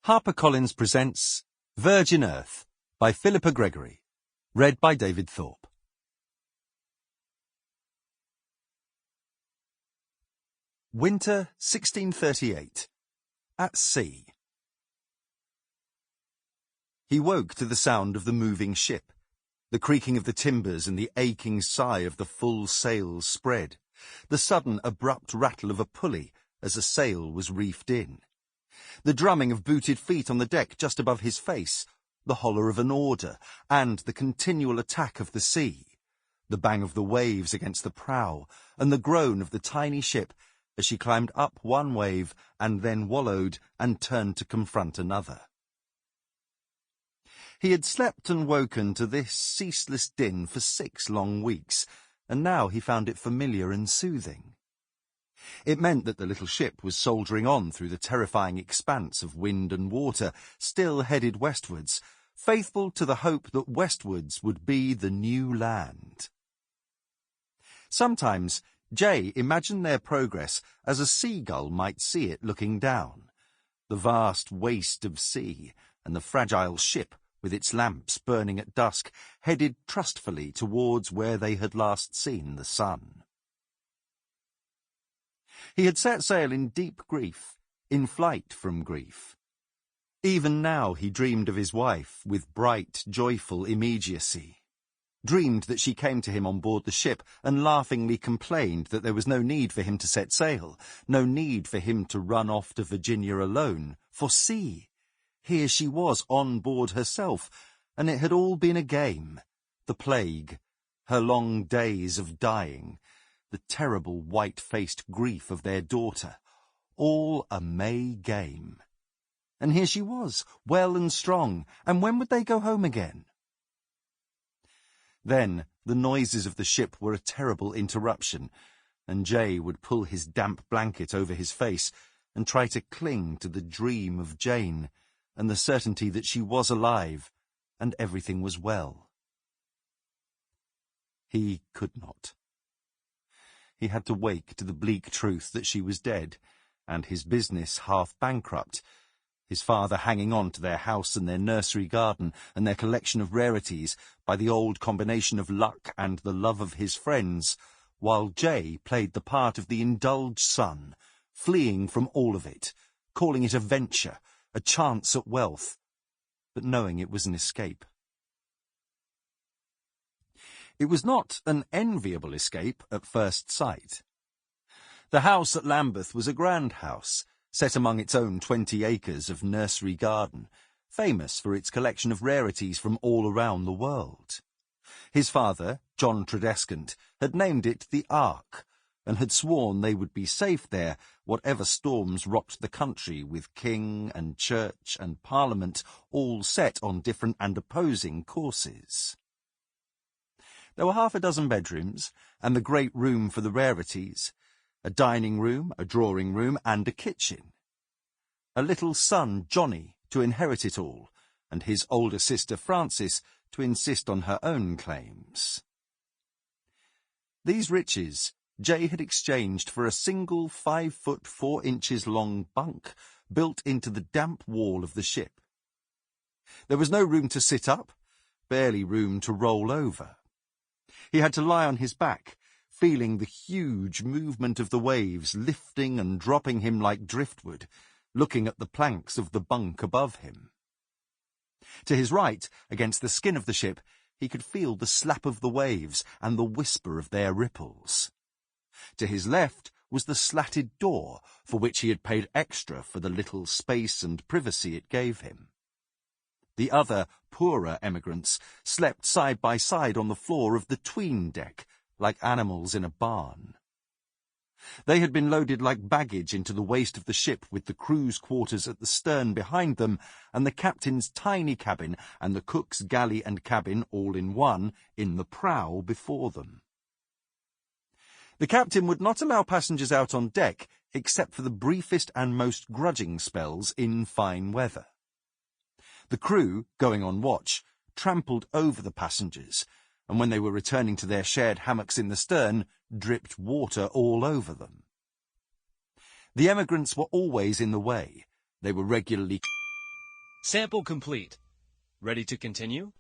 HarperCollins presents Virgin Earth by Philippa Gregory, read by David Thorpe. Winter 1638. At sea. He woke to the sound of the moving ship, the creaking of the timbers and the aching sigh of the full sails spread, the sudden abrupt rattle of a pulley as a sail was reefed in, the drumming of booted feet on the deck just above his face, the holler of an order, and the continual attack of the sea, the bang of the waves against the prow, and the groan of the tiny ship as she climbed up one wave and then wallowed and turned to confront another. He had slept and woken to this ceaseless din for 6 long weeks, and now he found it familiar and soothing. It meant that the little ship was soldiering on through the terrifying expanse of wind and water, still headed westwards, faithful to the hope that westwards would be the new land. Sometimes Jay imagined their progress as a seagull might see it looking down, the vast waste of sea and the fragile ship with its lamps burning at dusk, headed trustfully towards where they had last seen the sun. He had set sail in deep grief, in flight from grief. Even now he dreamed of his wife with bright, joyful immediacy, dreamed that she came to him on board the ship and laughingly complained that there was no need for him to set sail, no need for him to run off to Virginia alone, for see, here she was on board herself, and it had all been a game, the plague, her long days of dying, the terrible white-faced grief of their daughter, all a May game. And here she was, well and strong, and when would they go home again? Then the noises of the ship were a terrible interruption, and Jay would pull his damp blanket over his face and try to cling to the dream of Jane and the certainty that she was alive and everything was well. He could not. He had to wake to the bleak truth that she was dead, and his business half bankrupt, his father hanging on to their house and their nursery garden and their collection of rarities by the old combination of luck and the love of his friends, while Jay played the part of the indulged son, fleeing from all of it, calling it a venture, a chance at wealth, but knowing it was an escape. It was not an enviable escape at first sight. The house at Lambeth was a grand house, set among its own 20 acres of nursery garden, famous for its collection of rarities from all around the world. His father, John Tradescant, had named it the Ark, and had sworn they would be safe there, whatever storms rocked the country, with king and church and parliament all set on different and opposing courses. There were 6 bedrooms, and the great room for the rarities, a dining room, a drawing room, and a kitchen. A little son, Johnny, to inherit it all, and his older sister, Frances, to insist on her own claims. These riches Jay had exchanged for a single 5 foot 4 inches long bunk built into the damp wall of the ship. There was no room to sit up, barely room to roll over. He had to lie on his back, feeling the huge movement of the waves lifting and dropping him like driftwood, looking at the planks of the bunk above him. To his right, against the skin of the ship, he could feel the slap of the waves and the whisper of their ripples. To his left was the slatted door, for which he had paid extra for the little space and privacy it gave him. The other, poorer emigrants slept side by side on the floor of the 'tween deck, like animals in a barn. They had been loaded like baggage into the waist of the ship, with the crew's quarters at the stern behind them, and the captain's tiny cabin and the cook's galley and cabin all in one in the prow before them. The captain would not allow passengers out on deck except for the briefest and most grudging spells in fine weather. The crew, going on watch, trampled over the passengers, and when they were returning to their shared hammocks in the stern, dripped water all over them. The emigrants were always in the way. They were regularly Sample complete. Ready to continue?